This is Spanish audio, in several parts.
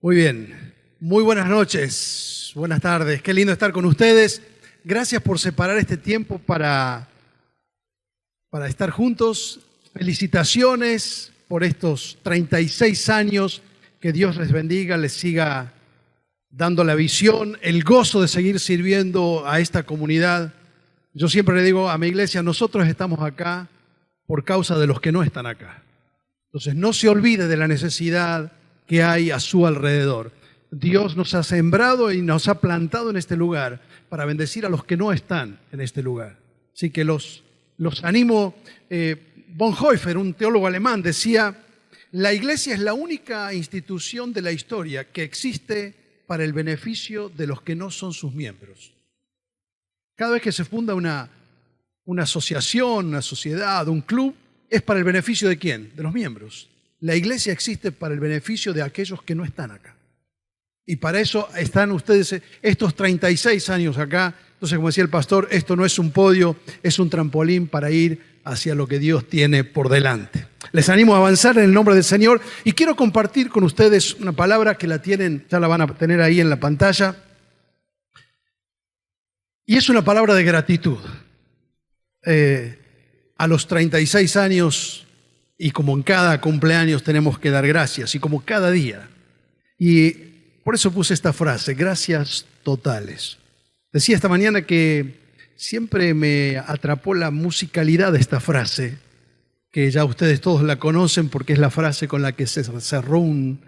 Muy bien, muy buenas noches, buenas tardes, qué lindo estar con ustedes. Gracias por separar este tiempo para estar juntos. Felicitaciones por estos 36 años, que Dios les bendiga, les siga dando la visión, el gozo de seguir sirviendo a esta comunidad. Yo siempre le digo a mi iglesia, nosotros estamos acá por causa de los que no están acá. Entonces no se olvide de la necesidad que hay a su alrededor. Dios nos ha sembrado y nos ha plantado en este lugar para bendecir a los que no están en este lugar. Así que los animo. Bonhoeffer, un teólogo alemán, decía: la iglesia es la única institución de la historia que existe para el beneficio de los que no son sus miembros. Cada vez que se funda una asociación, una sociedad, un club, ¿es para el beneficio de quién? De los miembros. La iglesia existe para el beneficio de aquellos que no están acá. Y para eso están ustedes estos 36 años acá. Entonces, como decía el pastor, esto no es un podio, es un trampolín para ir hacia lo que Dios tiene por delante. Les animo a avanzar en el nombre del Señor y quiero compartir con ustedes una palabra que la tienen, ya la van a tener ahí en la pantalla. Y es una palabra de gratitud. A los 36 años, y como en cada cumpleaños tenemos que dar gracias, y como cada día. Y por eso puse esta frase, gracias totales. Decía esta mañana que siempre me atrapó la musicalidad de esta frase, que ya ustedes todos la conocen porque es la frase con la que se cerró un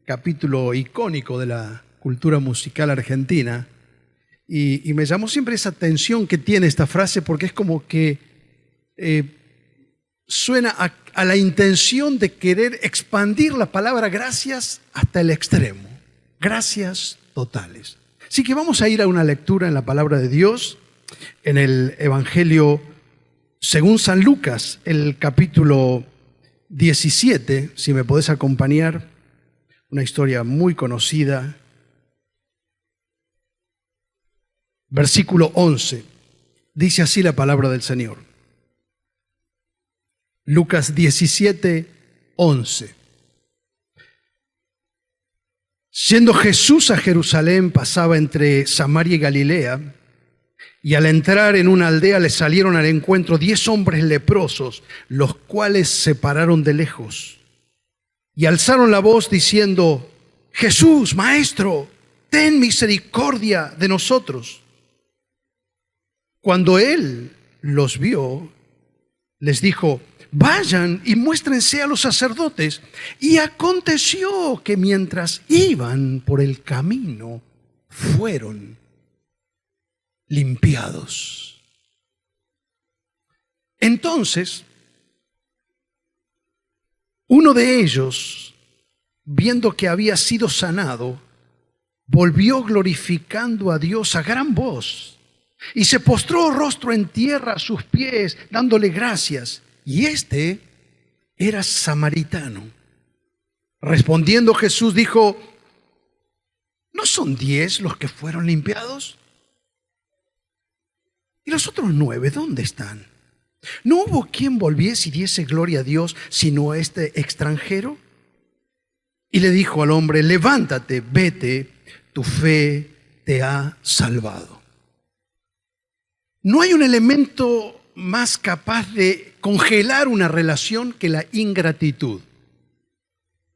capítulo icónico de la cultura musical argentina. Y me llamó siempre esa atención que tiene esta frase, porque es como que suena a la intención de querer expandir la palabra gracias hasta el extremo. Gracias totales. Así que vamos a ir a una lectura en la palabra de Dios, en el Evangelio según San Lucas, el capítulo 17, si me podés acompañar, una historia muy conocida. Versículo 11, dice así la palabra del Señor. Lucas 17, 11. Yendo Jesús a Jerusalén, pasaba entre Samaria y Galilea, y al entrar en una aldea le salieron al encuentro 10 hombres leprosos, los cuales se pararon de lejos y alzaron la voz diciendo: Jesús, Maestro, ten misericordia de nosotros. Cuando él los vio, les dijo: vayan y muéstrense a los sacerdotes. Y aconteció que mientras iban por el camino, fueron limpiados. Entonces, uno de ellos, viendo que había sido sanado, volvió glorificando a Dios a gran voz y se postró rostro en tierra a sus pies, dándole gracias. Y este era samaritano. Respondiendo Jesús dijo: ¿no son 10 los que fueron limpiados? ¿Y los otros 9 dónde están? ¿No hubo quien volviese y diese gloria a Dios sino este extranjero? Y le dijo al hombre: levántate, vete, tu fe te ha salvado. No hay un elemento más capaz de congelar una relación que la ingratitud.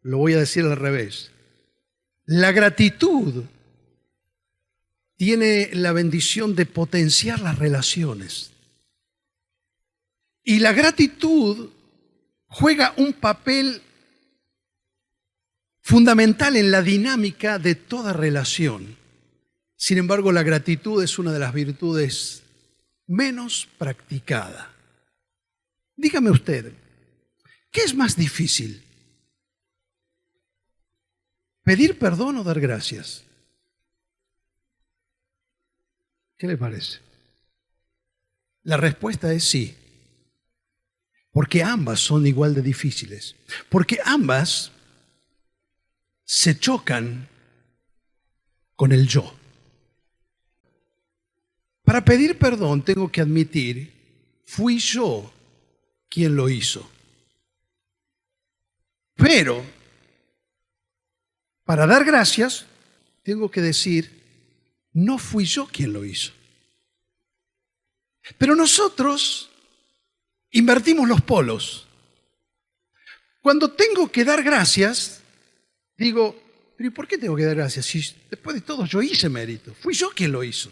Lo voy a decir al revés. La gratitud tiene la bendición de potenciar las relaciones. Y la gratitud juega un papel fundamental en la dinámica de toda relación. Sin embargo, la gratitud es una de las virtudes menos practicada. Dígame usted, ¿qué es más difícil? ¿Pedir perdón o dar gracias? ¿Qué le parece? La respuesta es sí, porque ambas son igual de difíciles, porque ambas se chocan con el yo. Para pedir perdón tengo que admitir, fui yo quien lo hizo. Pero Para dar gracias, tengo que decir, no fui yo quien lo hizo. Pero nosotros invertimos los polos. Cuando tengo que dar gracias, digo, pero ¿y por qué tengo que dar gracias? Si después de todo yo hice mérito, fui yo quien lo hizo.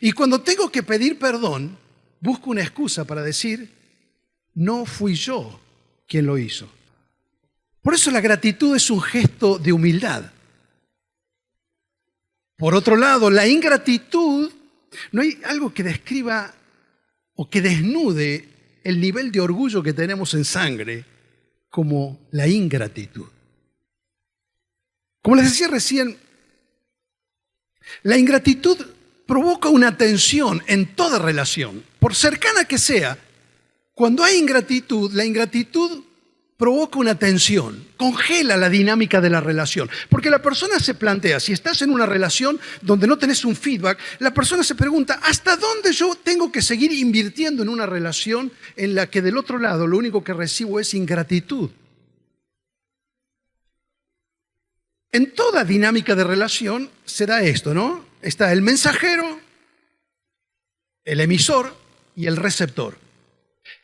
Y cuando tengo que pedir perdón, busco una excusa para decir, no fui yo quien lo hizo. Por eso la gratitud es un gesto de humildad. Por otro lado, la ingratitud, no hay algo que describa o que desnude el nivel de orgullo que tenemos en sangre como la ingratitud. Como les decía recién, la ingratitud provoca una tensión en toda relación, por cercana que sea. Cuando hay ingratitud, la ingratitud provoca una tensión, congela la dinámica de la relación. Porque la persona se plantea, si estás en una relación donde no tenés un feedback, la persona se pregunta, ¿hasta dónde yo tengo que seguir invirtiendo en una relación en la que del otro lado lo único que recibo es ingratitud? En toda dinámica de relación se da esto, ¿no? Está el mensajero, el emisor y el receptor.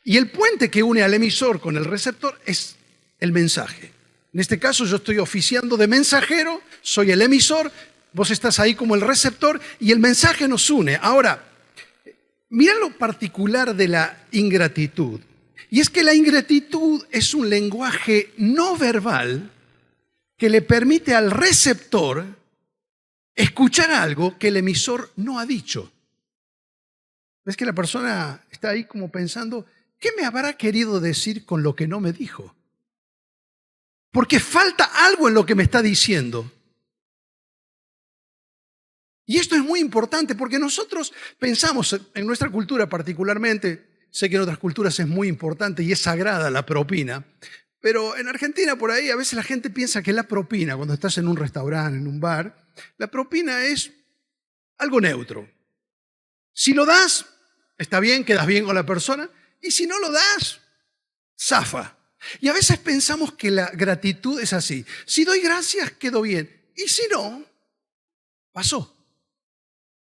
Y el puente que une al emisor con el receptor es el mensaje. En este caso yo estoy oficiando de mensajero, soy el emisor, vos estás ahí como el receptor y el mensaje nos une. Ahora, mira lo particular de la ingratitud. Y es que la ingratitud es un lenguaje no verbal que le permite al receptor escuchar algo que el emisor no ha dicho. Es que la persona está ahí como pensando, ¿qué me habrá querido decir con lo que no me dijo? Porque falta algo en lo que me está diciendo. Y esto es muy importante porque nosotros pensamos, en nuestra cultura particularmente, sé que en otras culturas es muy importante y es sagrada la propina, pero en Argentina por ahí a veces la gente piensa que la propina, cuando estás en un restaurante, en un bar, la propina es algo neutro. Si lo das, está bien, quedas bien con la persona, y si no lo das, zafa. Y a veces pensamos que la gratitud es así. Si doy gracias, quedo bien. Y si no, pasó.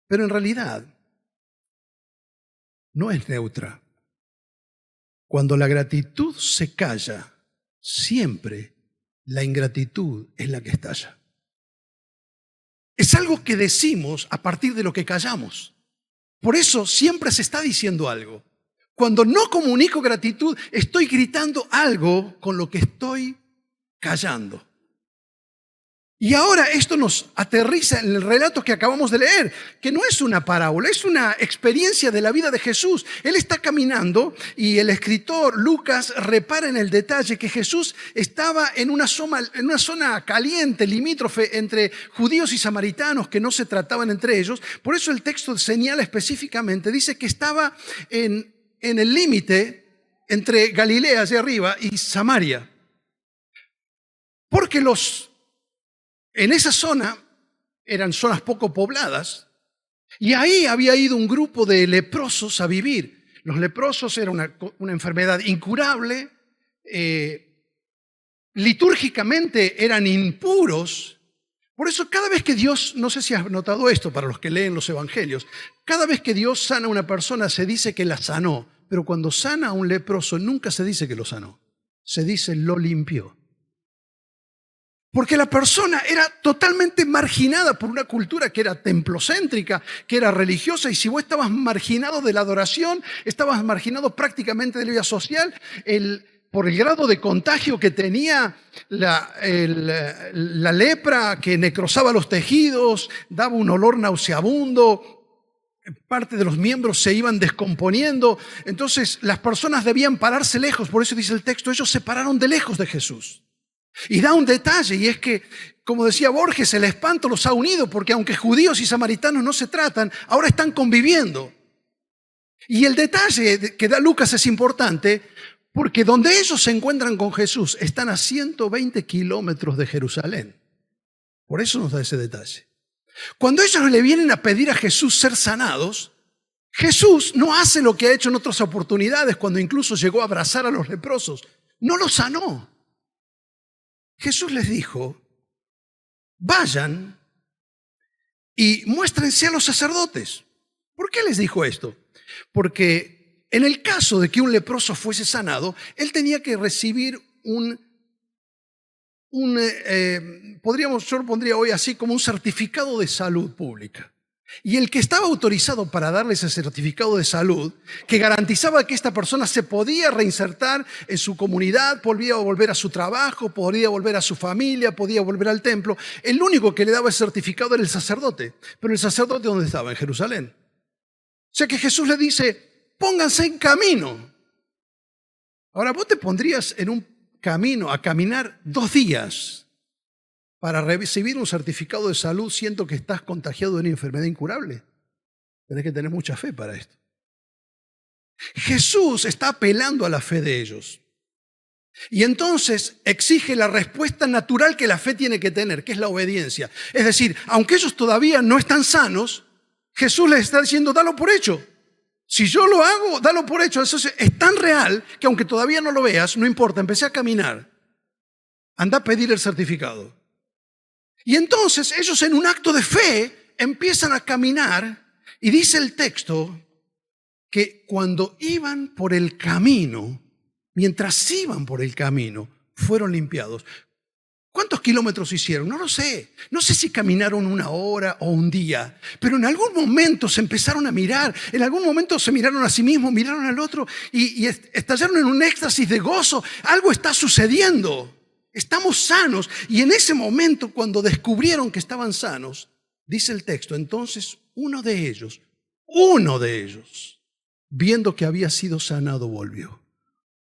Pero en realidad, no es neutra. Cuando la gratitud se calla, siempre la ingratitud es la que estalla. Es algo que decimos a partir de lo que callamos. Por eso siempre se está diciendo algo. Cuando no comunico gratitud, estoy gritando algo con lo que estoy callando. Y ahora esto nos aterriza en el relato que acabamos de leer, que no es una parábola, es una experiencia de la vida de Jesús. Él está caminando y el escritor Lucas repara en el detalle que Jesús estaba en una zona caliente, limítrofe entre judíos y samaritanos que no se trataban entre ellos. Por eso el texto señala específicamente, dice que estaba en el límite entre Galilea hacia arriba y Samaria. Porque en esa zona eran zonas poco pobladas y ahí había ido un grupo de leprosos a vivir. Los leprosos era una enfermedad incurable, litúrgicamente eran impuros. Por eso cada vez que Dios, no sé si has notado esto para los que leen los evangelios, cada vez que Dios sana a una persona se dice que la sanó, pero cuando sana a un leproso nunca se dice que lo sanó, se dice lo limpió. Porque la persona era totalmente marginada por una cultura que era templocéntrica, que era religiosa, y si vos estabas marginado de la adoración, estabas marginado prácticamente de la vida social, por el grado de contagio que tenía la lepra, que necrosaba los tejidos, daba un olor nauseabundo, parte de los miembros se iban descomponiendo, entonces las personas debían pararse lejos, por eso dice el texto, ellos se pararon de lejos de Jesús. Y da un detalle, y es que, como decía Borges, el espanto los ha unido, porque aunque judíos y samaritanos no se tratan, ahora están conviviendo. Y el detalle que da Lucas es importante, porque donde ellos se encuentran con Jesús, están a 120 kilómetros de Jerusalén. Por eso nos da ese detalle. Cuando ellos le vienen a pedir a Jesús ser sanados, Jesús no hace lo que ha hecho en otras oportunidades, cuando incluso llegó a abrazar a los leprosos. No los sanó. Jesús les dijo, vayan y muéstrense a los sacerdotes. ¿Por qué les dijo esto? Porque en el caso de que un leproso fuese sanado, él tenía que recibir yo lo pondría hoy así, como un certificado de salud pública. Y el que estaba autorizado para darle ese certificado de salud, que garantizaba que esta persona se podía reinsertar en su comunidad, podía volver a su trabajo, podía volver a su familia, podía volver al templo, el único que le daba ese certificado era el sacerdote. Pero el sacerdote, ¿dónde estaba? En Jerusalén. O sea que Jesús le dice, pónganse en camino. Ahora, ¿vos te pondrías en un camino a caminar 2 días para recibir un certificado de salud siendo que estás contagiado de una enfermedad incurable? Tenés que tener mucha fe para esto. Jesús está apelando a la fe de ellos. Y entonces exige la respuesta natural que la fe tiene que tener, que es la obediencia. Es decir, aunque ellos todavía no están sanos, Jesús les está diciendo, dalo por hecho. Si yo lo hago, dalo por hecho. Eso es tan real que aunque todavía no lo veas, no importa, empecé a caminar. Anda a pedir el certificado. Y entonces ellos en un acto de fe empiezan a caminar y dice el texto que cuando iban por el camino, mientras iban por el camino, fueron limpiados. ¿Cuántos kilómetros hicieron? No lo sé. No sé si caminaron 1 hora o un día, pero en algún momento se empezaron a mirar, en algún momento se miraron a sí mismos, miraron al otro y estallaron en un éxtasis de gozo. Algo está sucediendo. Estamos sanos. Y en ese momento, cuando descubrieron que estaban sanos, dice el texto, entonces uno de ellos, viendo que había sido sanado, volvió.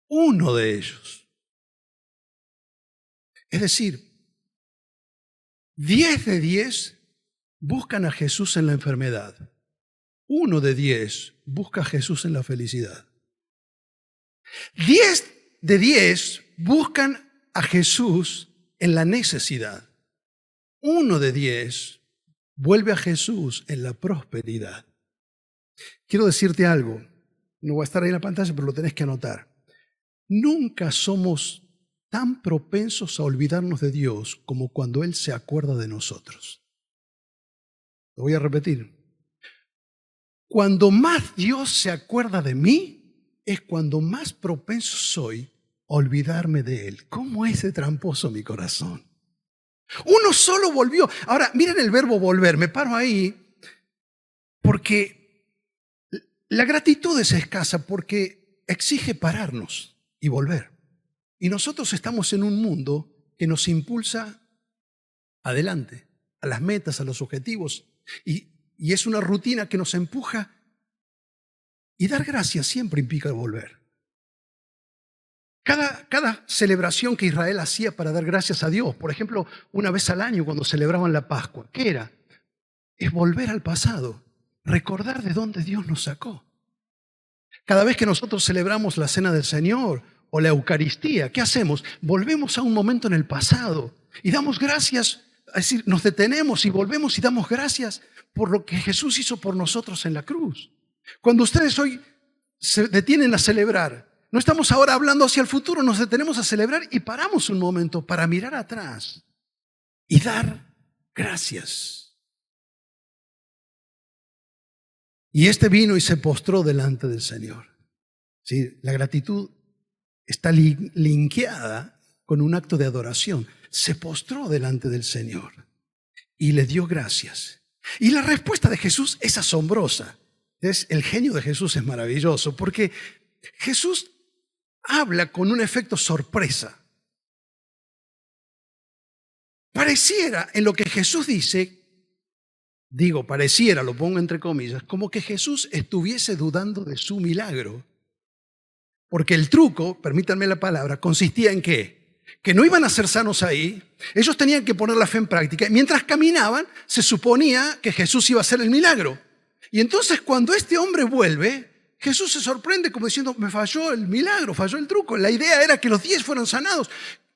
Uno de ellos. Es decir, 10 de 10 buscan a Jesús en la enfermedad. 1 de 10 busca a Jesús en la felicidad. 10 de 10 buscan a Jesús en la necesidad. 1 de 10 vuelve a Jesús en la prosperidad. Quiero decirte algo, no va a estar ahí en la pantalla, pero lo tenés que anotar. Nunca somos tan propensos a olvidarnos de Dios como cuando Él se acuerda de nosotros. Lo voy a repetir. Cuando más Dios se acuerda de mí, es cuando más propenso soy a olvidarme de Él. ¿Cómo es de tramposo mi corazón? Uno solo volvió. Ahora, miren el verbo volver. Me paro ahí porque la gratitud es escasa, porque exige pararnos y volver. Y nosotros estamos en un mundo que nos impulsa adelante, a las metas, a los objetivos. Y es una rutina que nos empuja. Y dar gracias siempre implica volver. Cada celebración que Israel hacía para dar gracias a Dios, por ejemplo, una vez al año cuando celebraban la Pascua, ¿qué era? Es volver al pasado, recordar de dónde Dios nos sacó. Cada vez que nosotros celebramos la Cena del Señor o la Eucaristía, ¿qué hacemos? Volvemos a un momento en el pasado y damos gracias, es decir, nos detenemos y volvemos y damos gracias por lo que Jesús hizo por nosotros en la cruz. Cuando ustedes hoy se detienen a celebrar, no estamos ahora hablando hacia el futuro, nos detenemos a celebrar y paramos un momento para mirar atrás y dar gracias. Y este vino y se postró delante del Señor. ¿Sí? La gratitud está linkeada con un acto de adoración. Se postró delante del Señor y le dio gracias. Y la respuesta de Jesús es asombrosa. El genio de Jesús es maravilloso porque Jesús habla con un efecto sorpresa. Pareciera en lo que Jesús dice, pareciera, lo pongo entre comillas, como que Jesús estuviese dudando de su milagro. Porque el truco, permítanme la palabra, consistía en ¿qué? Que no iban a ser sanos ahí, ellos tenían que poner la fe en práctica. Y mientras caminaban, se suponía que Jesús iba a hacer el milagro. Y entonces cuando este hombre vuelve, Jesús se sorprende como diciendo, me falló el milagro, falló el truco. La idea era que los 10 fueran sanados.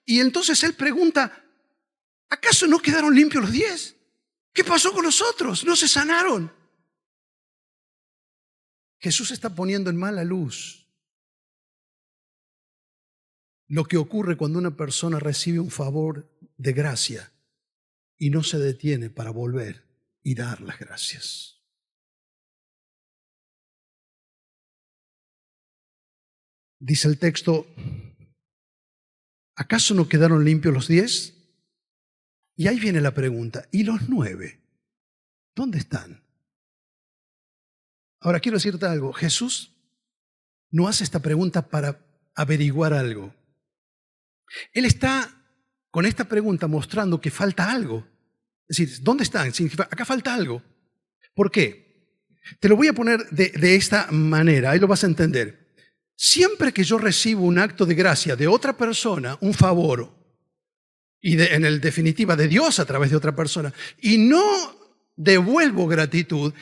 Y entonces él pregunta, ¿acaso no quedaron limpios los 10? ¿Qué pasó con los otros? No se sanaron. Jesús está poniendo en mala luz lo que ocurre cuando una persona recibe un favor de gracia y no se detiene para volver y dar las gracias. Dice el texto, ¿acaso no quedaron limpios los 10? Y ahí viene la pregunta, ¿y los 9? ¿Dónde están? Ahora quiero decirte algo, Jesús no hace esta pregunta para averiguar algo. Él está con esta pregunta mostrando que falta algo. Es decir, ¿dónde están? Significa, acá falta algo. ¿Por qué? Te lo voy a poner de esta manera, ahí lo vas a entender. Siempre que yo recibo un acto de gracia de otra persona, un favor, y en definitiva de Dios a través de otra persona, y no devuelvo gratitud,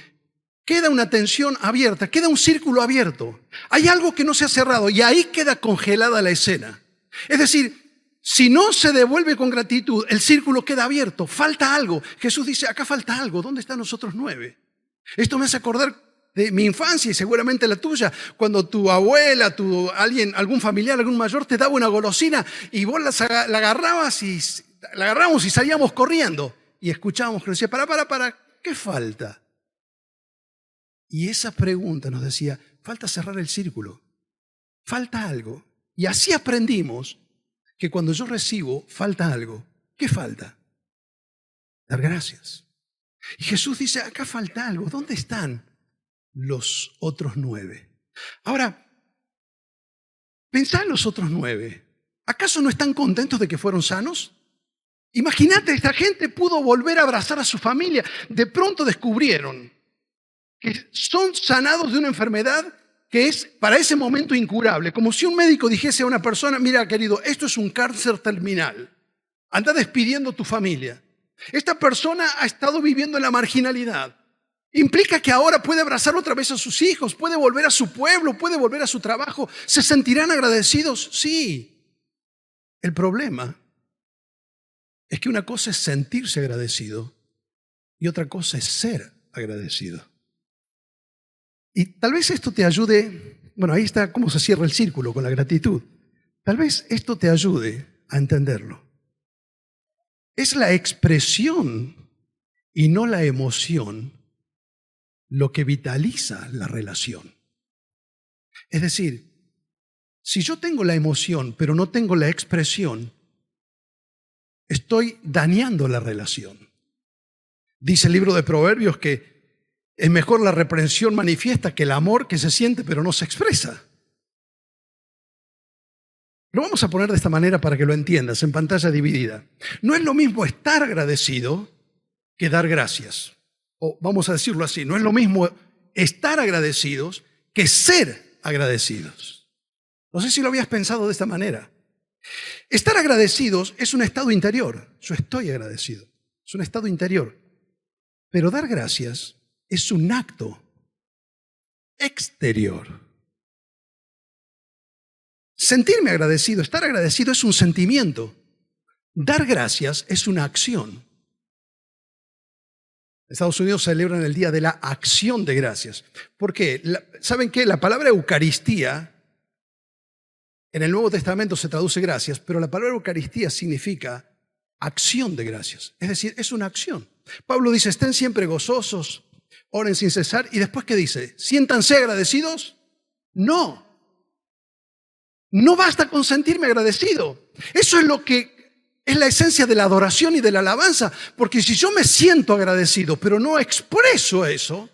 queda una tensión abierta, queda un círculo abierto. Hay algo que no se ha cerrado y ahí queda congelada la escena. Es decir, si no se devuelve con gratitud, el círculo queda abierto, falta algo. Jesús dice, acá falta algo, ¿dónde están los otros 9? Esto me hace acordar de mi infancia y seguramente la tuya, cuando tu abuela, algún familiar, algún mayor te daba una golosina y vos la agarrabas y la agarramos y salíamos corriendo y escuchábamos que decía, para, ¿qué falta? Y esa pregunta nos decía, falta cerrar el círculo, falta algo. Y así aprendimos que cuando yo recibo, falta algo. ¿Qué falta? Dar gracias. Y Jesús dice, acá falta algo, ¿dónde están los otros 9? Ahora, pensá en los otros 9. ¿Acaso no están contentos de que fueron sanos? Imagínate, esta gente pudo volver a abrazar a su familia. De pronto descubrieron que son sanados de una enfermedad que es para ese momento incurable. Como si un médico dijese a una persona, mira querido, esto es un cáncer terminal. Anda despidiendo tu familia. Esta persona ha estado viviendo en la marginalidad. Implica que ahora puede abrazar otra vez a sus hijos, puede volver a su pueblo, puede volver a su trabajo. ¿Se sentirán agradecidos? Sí. El problema es que una cosa es sentirse agradecido y otra cosa es ser agradecido. Y tal vez esto te ayude, bueno, ahí está cómo se cierra el círculo con la gratitud. Tal vez esto te ayude a entenderlo. Es la expresión y no la emoción lo que vitaliza la relación. Es decir, si yo tengo la emoción pero no tengo la expresión, estoy dañando la relación. Dice el libro de Proverbios que es mejor la reprensión manifiesta que el amor que se siente pero no se expresa. Lo vamos a poner de esta manera para que lo entiendas, en pantalla dividida. No es lo mismo estar agradecido que dar gracias. O vamos a decirlo así, no es lo mismo estar agradecidos que ser agradecidos. No sé si lo habías pensado de esta manera. Estar agradecidos es un estado interior. Yo estoy agradecido. Es un estado interior. Pero dar gracias es un acto exterior. Sentirme agradecido, estar agradecido es un sentimiento. Dar gracias es una acción. En Estados Unidos celebran el Día de la Acción de Gracias. ¿Por qué? ¿Saben qué? La palabra Eucaristía, en el Nuevo Testamento se traduce gracias, pero la palabra Eucaristía significa acción de gracias. Es decir, es una acción. Pablo dice, estén siempre gozosos, oren sin cesar. ¿Y después qué dice? ¿Siéntanse agradecidos? No. No basta con sentirme agradecido. Eso es lo que es la esencia de la adoración y de la alabanza. Porque si yo me siento agradecido, pero no expreso eso,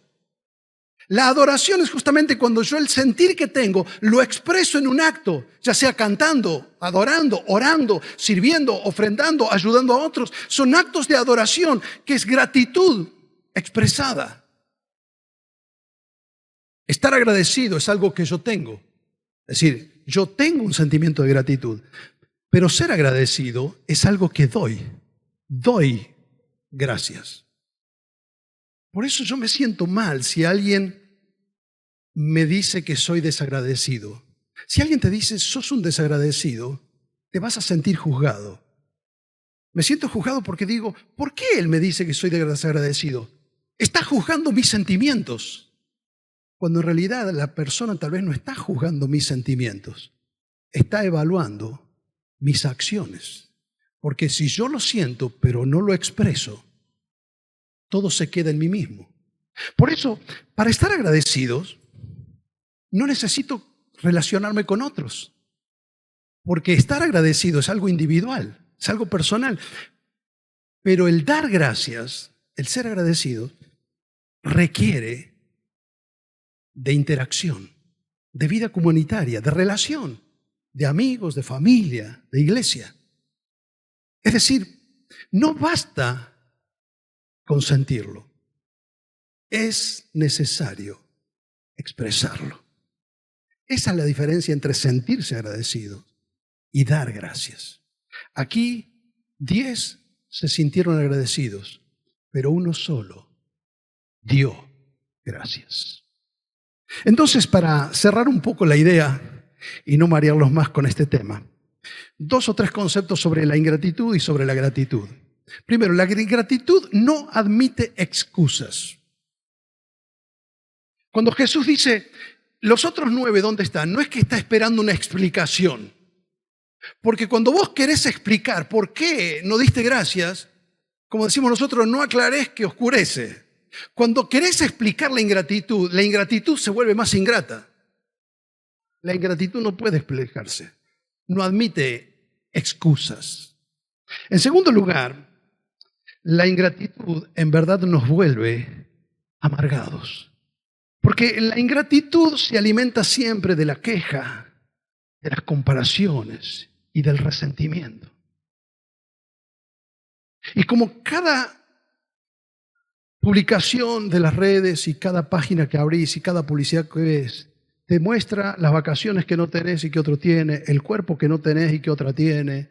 la adoración es justamente cuando yo el sentir que tengo lo expreso en un acto, ya sea cantando, adorando, orando, sirviendo, ofrendando, ayudando a otros. Son actos de adoración que es gratitud expresada. Estar agradecido es algo que yo tengo. Es decir, yo tengo un sentimiento de gratitud, pero ser agradecido es algo que doy. Doy gracias. Por eso yo me siento mal si alguien me dice que soy desagradecido. Si alguien te dice, sos un desagradecido, te vas a sentir juzgado. Me siento juzgado porque digo, ¿por qué él me dice que soy desagradecido? Está juzgando mis sentimientos. Cuando en realidad la persona tal vez no está juzgando mis sentimientos, está evaluando mis acciones. Porque si yo lo siento, pero no lo expreso, todo se queda en mí mismo. Por eso, para estar agradecidos, no necesito relacionarme con otros. Porque estar agradecido es algo individual, es algo personal. Pero el dar gracias, el ser agradecido, requiere de interacción, de vida comunitaria, de relación, de amigos, de familia, de iglesia. Es decir, no basta con sentirlo, es necesario expresarlo. Esa es la diferencia entre sentirse agradecido y dar gracias. Aquí 10 se sintieron agradecidos, pero uno solo dio gracias. Entonces, para cerrar un poco la idea y no marearlos más con este tema, 2 o 3 conceptos sobre la ingratitud y sobre la gratitud. Primero, la ingratitud no admite excusas. Cuando Jesús dice, los otros 9, ¿dónde están? No es que está esperando una explicación. Porque cuando vos querés explicar por qué no diste gracias, como decimos nosotros, no aclarés que oscurece. Cuando querés explicar la ingratitud se vuelve más ingrata. La ingratitud no puede explicarse, no admite excusas. En segundo lugar, la ingratitud en verdad nos vuelve amargados. Porque la ingratitud se alimenta siempre de la queja, de las comparaciones y del resentimiento. Y como cada publicación de las redes y cada página que abrís y cada publicidad que ves te muestra las vacaciones que no tenés y que otro tiene, el cuerpo que no tenés y que otra tiene,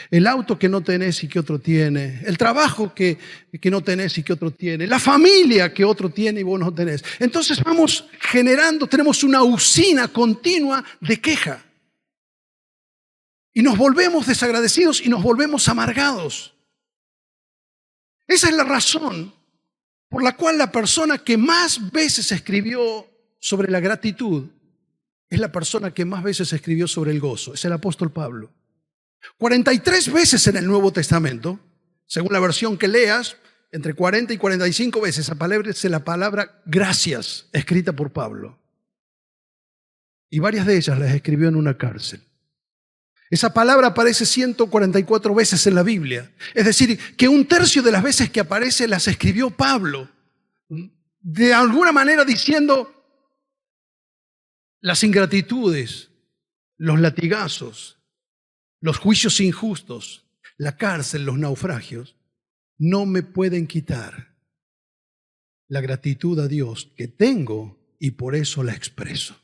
el auto que no tenés y que otro tiene, el trabajo que no tenés y que otro tiene, la familia que otro tiene y vos no tenés. Entonces vamos generando, tenemos una usina continua de queja. Y nos volvemos desagradecidos y nos volvemos amargados. Esa es la razón por la cual la persona que más veces escribió sobre la gratitud es la persona que más veces escribió sobre el gozo. Es el apóstol Pablo. 43 veces en el Nuevo Testamento, según la versión que leas, entre 40 y 45 veces aparece la palabra gracias, escrita por Pablo. Y varias de ellas las escribió en una cárcel. Esa palabra aparece 144 veces en la Biblia. Es decir, que 1/3 de las veces que aparece las escribió Pablo. De alguna manera diciendo, las ingratitudes, los latigazos, los juicios injustos, la cárcel, los naufragios, no me pueden quitar la gratitud a Dios que tengo y por eso la expreso.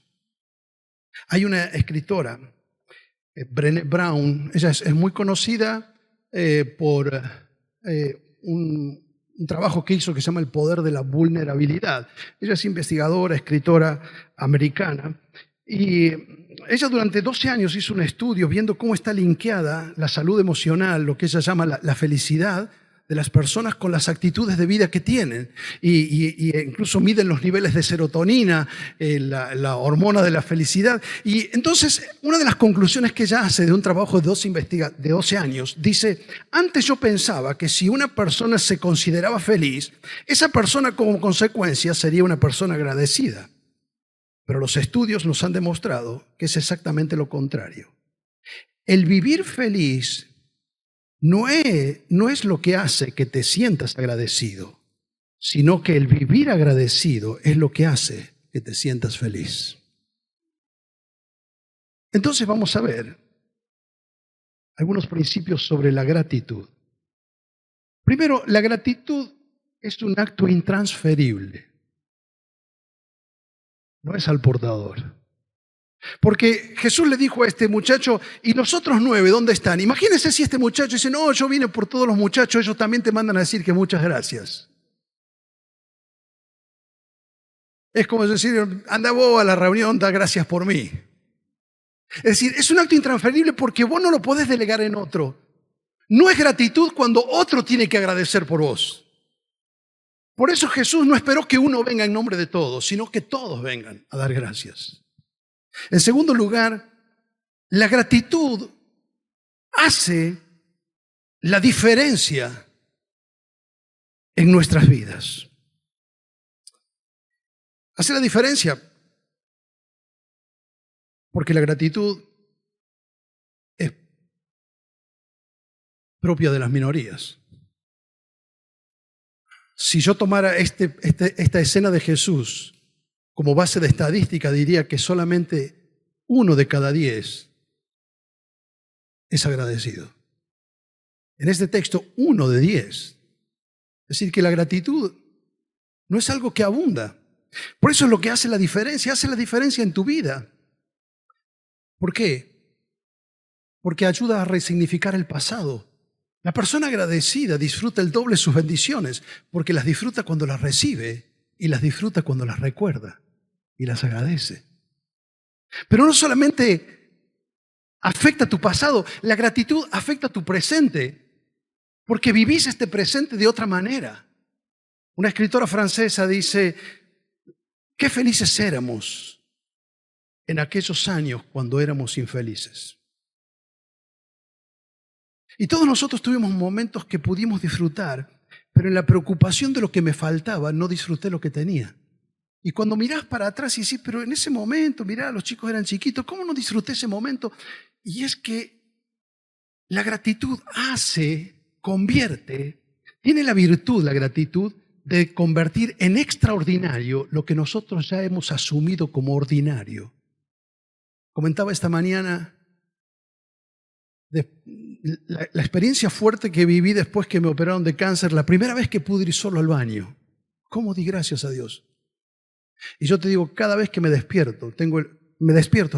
Hay una escritora, Brené Brown, ella es muy conocida por un trabajo que hizo que se llama El poder de la vulnerabilidad. Ella es investigadora, escritora americana, y ella durante 12 años hizo un estudio viendo cómo está linkeada la salud emocional, lo que ella llama la felicidad de las personas con las actitudes de vida que tienen. Y incluso miden los niveles de serotonina, la hormona de la felicidad. Y entonces, una de las conclusiones que ella hace de un trabajo de 12 años, dice, antes yo pensaba que si una persona se consideraba feliz, esa persona como consecuencia sería una persona agradecida. Pero los estudios nos han demostrado que es exactamente lo contrario. El vivir feliz no es lo que hace que te sientas agradecido, sino que el vivir agradecido es lo que hace que te sientas feliz. Entonces vamos a ver algunos principios sobre la gratitud. Primero, la gratitud es un acto intransferible. No es al portador. Porque Jesús le dijo a este muchacho, ¿y los otros 9 dónde están? Imagínense si este muchacho dice, no, yo vine por todos los muchachos, ellos también te mandan a decir que muchas gracias. Es como decir, anda vos a la reunión, da gracias por mí. Es decir, es un acto intransferible porque vos no lo podés delegar en otro. No es gratitud cuando otro tiene que agradecer por vos. Por eso Jesús no esperó que uno venga en nombre de todos, sino que todos vengan a dar gracias. En segundo lugar, la gratitud hace la diferencia en nuestras vidas. Hace la diferencia porque la gratitud es propia de las minorías. Si yo tomara esta escena de Jesús como base de estadística, diría que solamente 1 de cada 10 es agradecido. En este texto, 1 de 10. Es decir, que la gratitud no es algo que abunda. Por eso es lo que hace la diferencia en tu vida. ¿Por qué? Porque ayuda a resignificar el pasado. La persona agradecida disfruta el doble sus bendiciones, porque las disfruta cuando las recibe y las disfruta cuando las recuerda y las agradece. Pero no solamente afecta tu pasado, la gratitud afecta tu presente, porque vivís este presente de otra manera. Una escritora francesa dice, qué felices éramos en aquellos años cuando éramos infelices. Y todos nosotros tuvimos momentos que pudimos disfrutar, pero en la preocupación de lo que me faltaba, no disfruté lo que tenía. Y cuando mirás para atrás y decís, pero en ese momento, mirá, los chicos eran chiquitos, ¿cómo no disfruté ese momento? Y es que la gratitud tiene la virtud, la gratitud, de convertir en extraordinario lo que nosotros ya hemos asumido como ordinario. Comentaba esta mañana la experiencia fuerte que viví después que me operaron de cáncer, la primera vez que pude ir solo al baño. ¿Cómo di gracias a Dios? Y yo te digo, cada vez que me despierto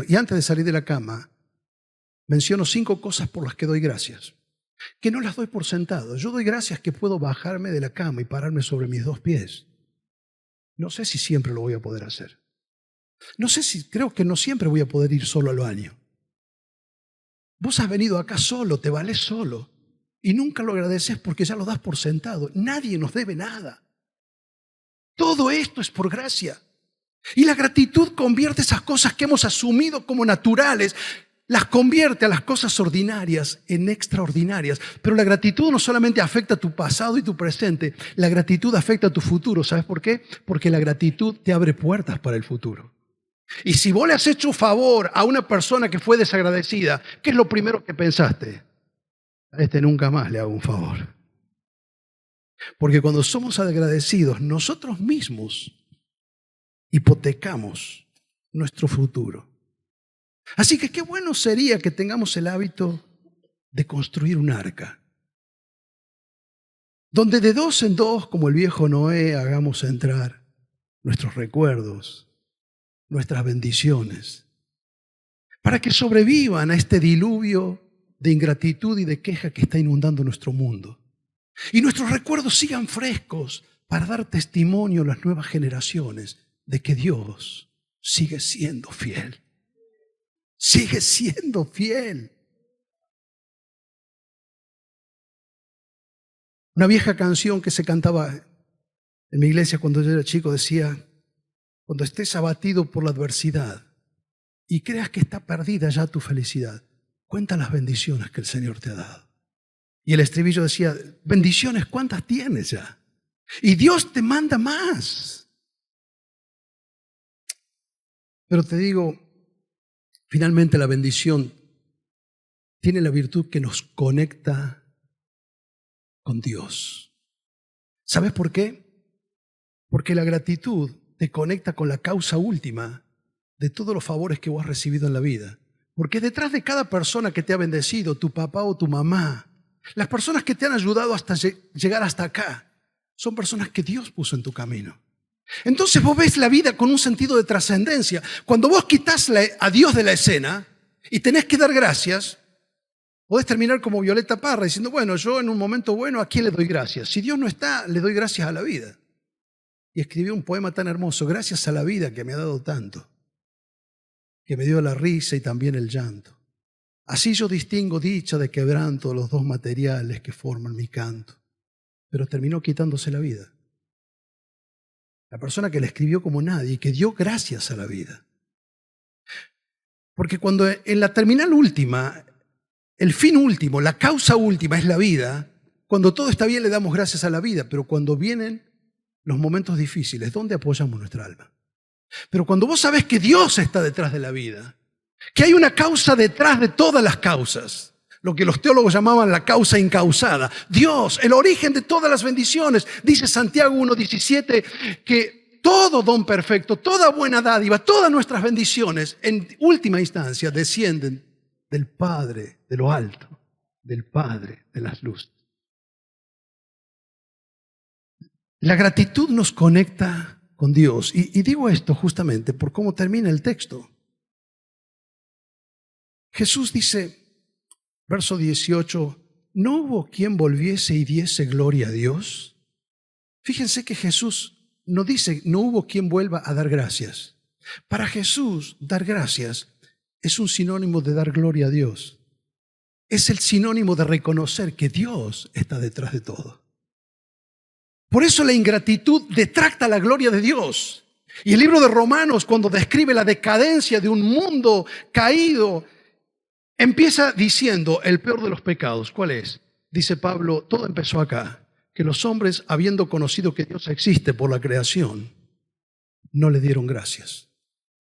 y antes de salir de la cama, menciono 5 cosas por las que doy gracias, que no las doy por sentado. Yo doy gracias que puedo bajarme de la cama y pararme sobre mis 2 pies. No sé si siempre lo voy a poder hacer. Creo que no siempre voy a poder ir solo al baño. Vos has venido acá solo, te valés solo y nunca lo agradeces porque ya lo das por sentado. Nadie nos debe nada. Todo esto es por gracia. Y la gratitud convierte esas cosas que hemos asumido como naturales, las convierte a las cosas ordinarias en extraordinarias. Pero la gratitud no solamente afecta tu pasado y tu presente, la gratitud afecta a tu futuro. ¿Sabes por qué? Porque la gratitud te abre puertas para el futuro. Y si vos le has hecho un favor a una persona que fue desagradecida, ¿qué es lo primero que pensaste? A este nunca más le hago un favor. Porque cuando somos agradecidos, nosotros mismos hipotecamos nuestro futuro. Así que qué bueno sería que tengamos el hábito de construir un arca, donde de 2 en 2, como el viejo Noé, hagamos entrar nuestros recuerdos, nuestras bendiciones, para que sobrevivan a este diluvio de ingratitud y de queja que está inundando nuestro mundo. Y nuestros recuerdos sigan frescos para dar testimonio a las nuevas generaciones de que Dios sigue siendo fiel. Sigue siendo fiel. Una vieja canción que se cantaba en mi iglesia cuando yo era chico decía, cuando estés abatido por la adversidad y creas que está perdida ya tu felicidad, cuenta las bendiciones que el Señor te ha dado. Y el estribillo decía, bendiciones, ¿cuántas tienes ya? Y Dios te manda más. Pero te digo, finalmente la bendición tiene la virtud que nos conecta con Dios. ¿Sabes por qué? Porque la gratitud te conecta con la causa última de todos los favores que vos has recibido en la vida. Porque detrás de cada persona que te ha bendecido, tu papá o tu mamá, las personas que te han ayudado hasta llegar hasta acá, son personas que Dios puso en tu camino. Entonces vos ves la vida con un sentido de trascendencia. Cuando vos quitas a Dios de la escena y tenés que dar gracias, podés terminar como Violeta Parra diciendo, bueno, yo en un momento bueno, ¿a quién le doy gracias? Si Dios no está, le doy gracias a la vida. Y escribió un poema tan hermoso, gracias a la vida que me ha dado tanto, que me dio la risa y también el llanto. Así yo distingo dicha de quebranto, los 2 materiales que forman mi canto. Pero terminó quitándose la vida. La persona que la escribió como nadie y que dio gracias a la vida. Porque cuando en la terminal última el fin último, la causa última es la vida. Cuando todo está bien le damos gracias a la vida, pero cuando vienen los momentos difíciles, ¿dónde apoyamos nuestra alma? Pero cuando vos sabés que Dios está detrás de la vida, que hay una causa detrás de todas las causas, lo que los teólogos llamaban la causa incausada, Dios, el origen de todas las bendiciones, dice Santiago 1:17, que todo don perfecto, toda buena dádiva, todas nuestras bendiciones, en última instancia, descienden del Padre de lo alto, del Padre de las luces. La gratitud nos conecta con Dios. Y digo esto justamente por cómo termina el texto. Jesús dice, verso 18, ¿no hubo quien volviese y diese gloria a Dios? Fíjense que Jesús no dice, no hubo quien vuelva a dar gracias. Para Jesús, dar gracias es un sinónimo de dar gloria a Dios. Es el sinónimo de reconocer que Dios está detrás de todo. Por eso la ingratitud detracta la gloria de Dios. Y el libro de Romanos, cuando describe la decadencia de un mundo caído, empieza diciendo el peor de los pecados. ¿Cuál es? Dice Pablo, todo empezó acá. Que los hombres, habiendo conocido que Dios existe por la creación, no le dieron gracias.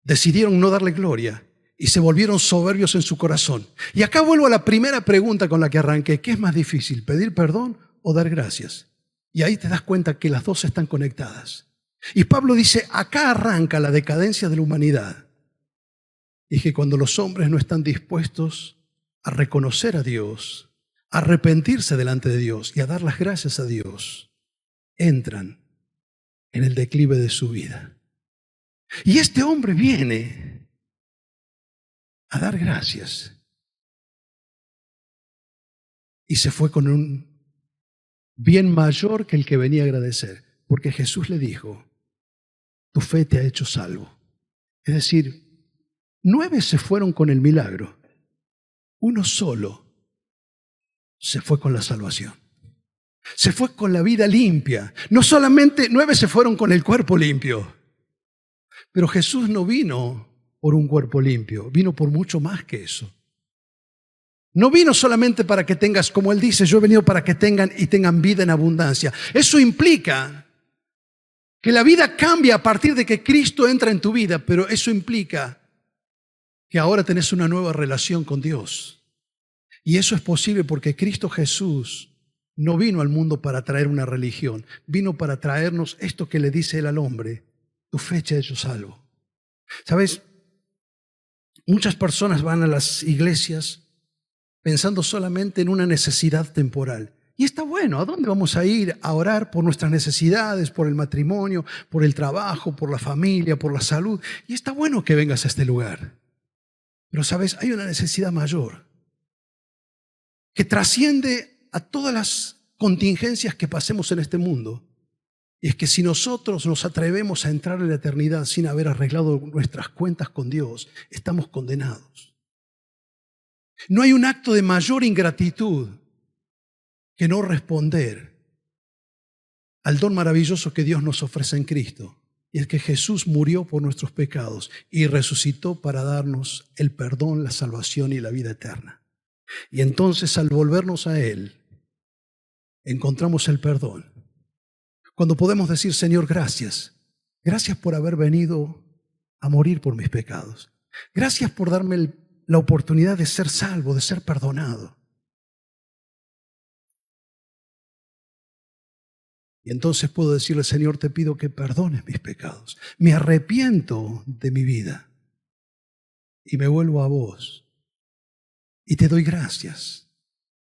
Decidieron no darle gloria y se volvieron soberbios en su corazón. Y acá vuelvo a la primera pregunta con la que arranqué. ¿Qué es más difícil, pedir perdón o dar gracias? Y ahí te das cuenta que las dos están conectadas. Y Pablo dice, acá arranca la decadencia de la humanidad. Y que cuando los hombres no están dispuestos a reconocer a Dios, a arrepentirse delante de Dios y a dar las gracias a Dios, entran en el declive de su vida. Y este hombre viene a dar gracias. Y se fue con un bien mayor que el que venía a agradecer, porque Jesús le dijo, tu fe te ha hecho salvo. Es decir, 9 se fueron con el milagro, uno solo se fue con la salvación. Se fue con la vida limpia. No solamente 9 se fueron con el cuerpo limpio, pero Jesús no vino por un cuerpo limpio, vino por mucho más que eso. No vino solamente para que tengas, como Él dice, yo he venido para que tengan y tengan vida en abundancia. Eso implica que la vida cambia a partir de que Cristo entra en tu vida, pero eso implica que ahora tenés una nueva relación con Dios. Y eso es posible porque Cristo Jesús no vino al mundo para traer una religión, vino para traernos esto que le dice Él al hombre, tu fe te ha hecho salvo. ¿Sabes? Muchas personas van a las iglesias pensando solamente en una necesidad temporal. Y está bueno, ¿a dónde vamos a ir a orar por nuestras necesidades, por el matrimonio, por el trabajo, por la familia, por la salud? Y está bueno que vengas a este lugar. Pero, ¿sabes? Hay una necesidad mayor que trasciende a todas las contingencias que pasemos en este mundo. Y es que si nosotros nos atrevemos a entrar en la eternidad sin haber arreglado nuestras cuentas con Dios, estamos condenados. No hay un acto de mayor ingratitud que no responder al don maravilloso que Dios nos ofrece en Cristo. Y es que Jesús murió por nuestros pecados y resucitó para darnos el perdón, la salvación y la vida eterna. Y entonces al volvernos a Él, encontramos el perdón. Cuando podemos decir, Señor, gracias. Gracias por haber venido a morir por mis pecados. Gracias por darme la oportunidad de ser salvo, de ser perdonado. Y entonces puedo decirle, Señor, te pido que perdones mis pecados. Me arrepiento de mi vida y me vuelvo a vos. Y te doy gracias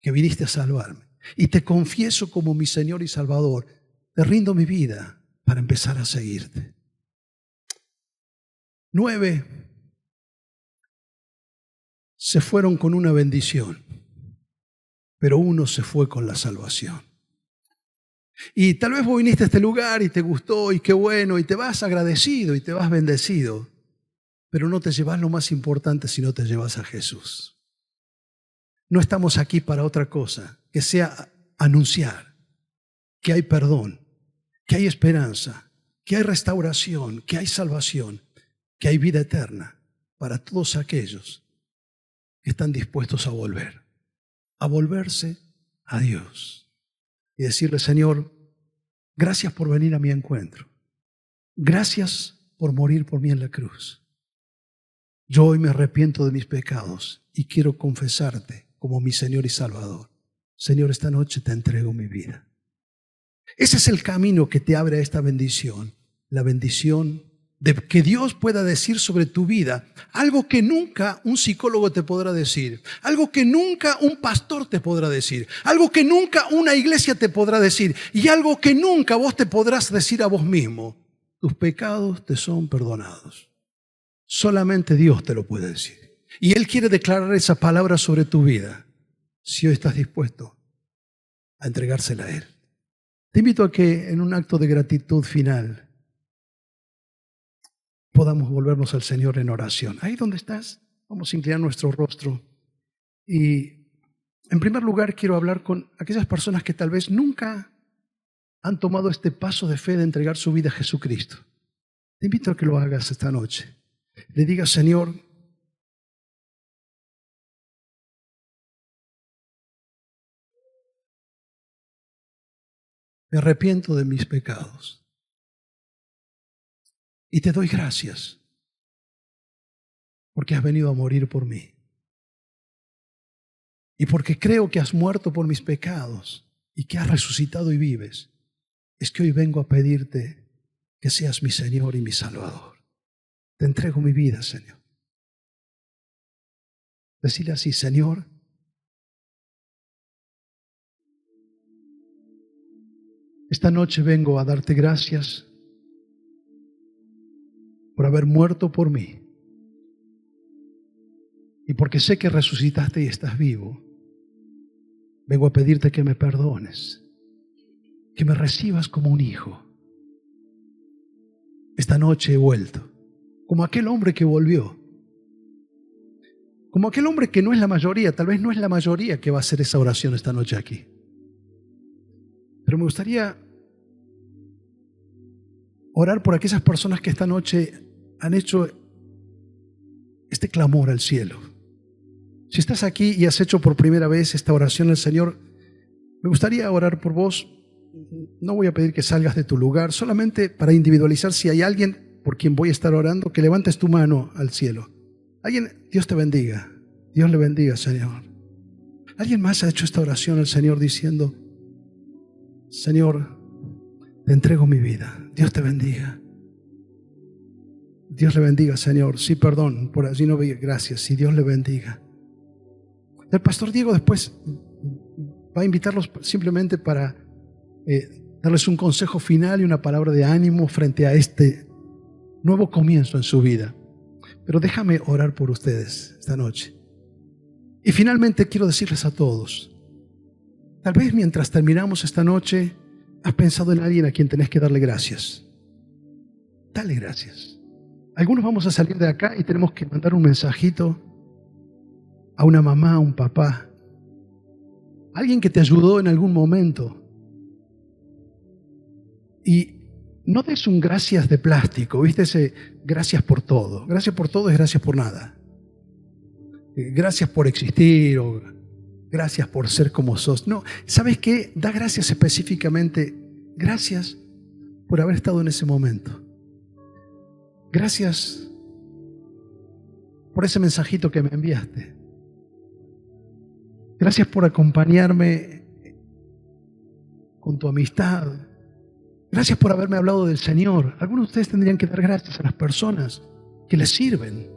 que viniste a salvarme. Y te confieso como mi Señor y Salvador. Te rindo mi vida para empezar a seguirte. 9 se fueron con una bendición, pero uno se fue con la salvación. Y tal vez vos viniste a este lugar y te gustó y qué bueno y te vas agradecido y te vas bendecido, pero no te llevas lo más importante si no te llevas a Jesús. No estamos aquí para otra cosa que sea anunciar que hay perdón, que hay esperanza, que hay restauración, que hay salvación, que hay vida eterna para todos aquellos que están dispuestos a volver. a volverse a Dios y decirle: Señor, gracias por venir a mi encuentro. Gracias por morir por mí en la cruz. Yo hoy me arrepiento de mis pecados y quiero confesarte como mi Señor y Salvador. Señor, esta noche te entrego mi vida. Ese es el camino que te abre a esta bendición, la bendición de que Dios pueda decir sobre tu vida algo que nunca un psicólogo te podrá decir, algo que nunca un pastor te podrá decir, algo que nunca una iglesia te podrá decir y algo que nunca vos te podrás decir a vos mismo. Tus pecados te son perdonados. Solamente Dios te lo puede decir. Y Él quiere declarar esa palabra sobre tu vida, si hoy estás dispuesto a entregársela a Él. Te invito a que en un acto de gratitud final podamos volvernos al Señor en oración. Ahí donde estás, vamos a inclinar nuestro rostro. Y en primer lugar quiero hablar con aquellas personas que tal vez nunca han tomado este paso de fe de entregar su vida a Jesucristo. Te invito a que lo hagas esta noche. Le digas: Señor, me arrepiento de mis pecados y te doy gracias porque has venido a morir por mí y porque creo que has muerto por mis pecados y que has resucitado y vives. Es que hoy vengo a pedirte que seas mi Señor y mi Salvador. Te entrego mi vida, Señor. Decirle así: Señor, esta noche vengo a darte gracias por haber muerto por mí y porque sé que resucitaste y estás vivo. Vengo a pedirte que me perdones, que me recibas como un hijo. Esta noche he vuelto, como aquel hombre que volvió, como aquel hombre que no es la mayoría, tal vez no es la mayoría que va a hacer esa oración esta noche aquí. Pero me gustaría orar por aquellas personas que esta noche han hecho este clamor al cielo. Si estás aquí y has hecho por primera vez esta oración al Señor, me gustaría orar por vos. No voy a pedir que salgas de tu lugar, solamente para individualizar. Si hay alguien por quien voy a estar orando, que levantes tu mano al cielo. Alguien, Dios te bendiga. Dios le bendiga, Señor. ¿Alguien más ha hecho esta oración al Señor diciendo: Señor, te entrego mi vida? Dios te bendiga. Dios le bendiga, Señor. Sí, perdón, por allí no veía. Gracias. Sí, Dios le bendiga. El pastor Diego después va a invitarlos simplemente para darles un consejo final y una palabra de ánimo frente a este nuevo comienzo en su vida. Pero déjame orar por ustedes esta noche. Y finalmente quiero decirles a todos: tal vez mientras terminamos esta noche has pensado en alguien a quien tenés que darle gracias. Dale gracias. Algunos vamos a salir de acá y tenemos que mandar un mensajito a una mamá, a un papá, alguien que te ayudó en algún momento. Y no des un gracias de plástico, ¿viste? Ese gracias por todo. Gracias por todo es gracias por nada. Gracias por existir o gracias por ser como sos. No, ¿sabes qué? Da gracias específicamente. Gracias por haber estado en ese momento. Gracias por ese mensajito que me enviaste. Gracias por acompañarme con tu amistad. Gracias por haberme hablado del Señor. Algunos de ustedes tendrían que dar gracias a las personas que les sirven.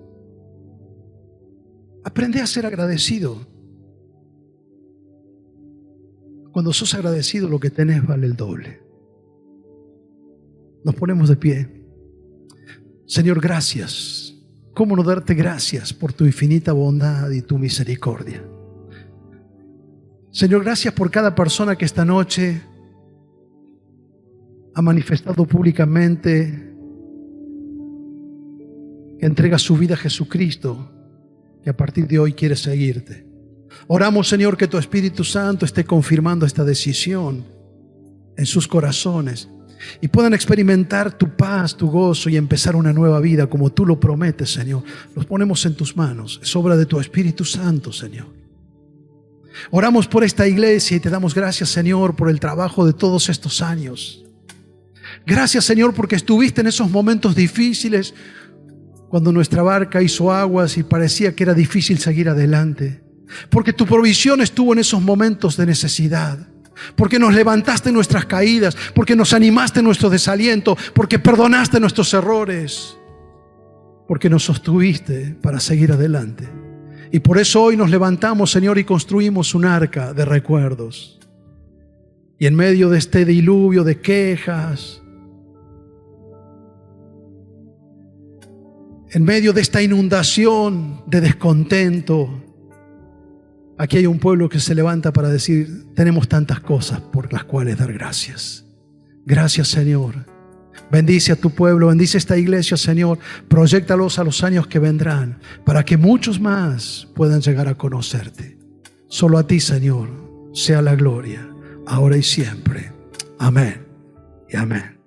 Aprende a ser agradecido. Cuando sos agradecido, lo que tenés vale el doble. Nos ponemos de pie. Señor, gracias. ¿Cómo no darte gracias por tu infinita bondad y tu misericordia? Señor, gracias por cada persona que esta noche ha manifestado públicamente que entrega su vida a Jesucristo, que a partir de hoy quiere seguirte. Oramos, Señor, que tu Espíritu Santo esté confirmando esta decisión en sus corazones y puedan experimentar tu paz, tu gozo y empezar una nueva vida como tú lo prometes, Señor. Los ponemos en tus manos. Es obra de tu Espíritu Santo, Señor. Oramos por esta iglesia y te damos gracias, Señor, por el trabajo de todos estos años. Gracias, Señor, porque estuviste en esos momentos difíciles, cuando nuestra barca hizo aguas y parecía que era difícil seguir adelante. Porque tu provisión estuvo en esos momentos de necesidad. Porque nos levantaste en nuestras caídas, porque nos animaste en nuestro desaliento, porque perdonaste nuestros errores, porque nos sostuviste para seguir adelante. Y por eso hoy nos levantamos, Señor, y construimos un arca de recuerdos. Y en medio de este diluvio de quejas, en medio de esta inundación de descontento, aquí hay un pueblo que se levanta para decir: tenemos tantas cosas por las cuales dar gracias. Gracias, Señor. Bendice a tu pueblo, bendice esta iglesia, Señor. Proyéctalos a los años que vendrán, para que muchos más puedan llegar a conocerte. Solo a ti, Señor, sea la gloria, ahora y siempre. Amén y amén.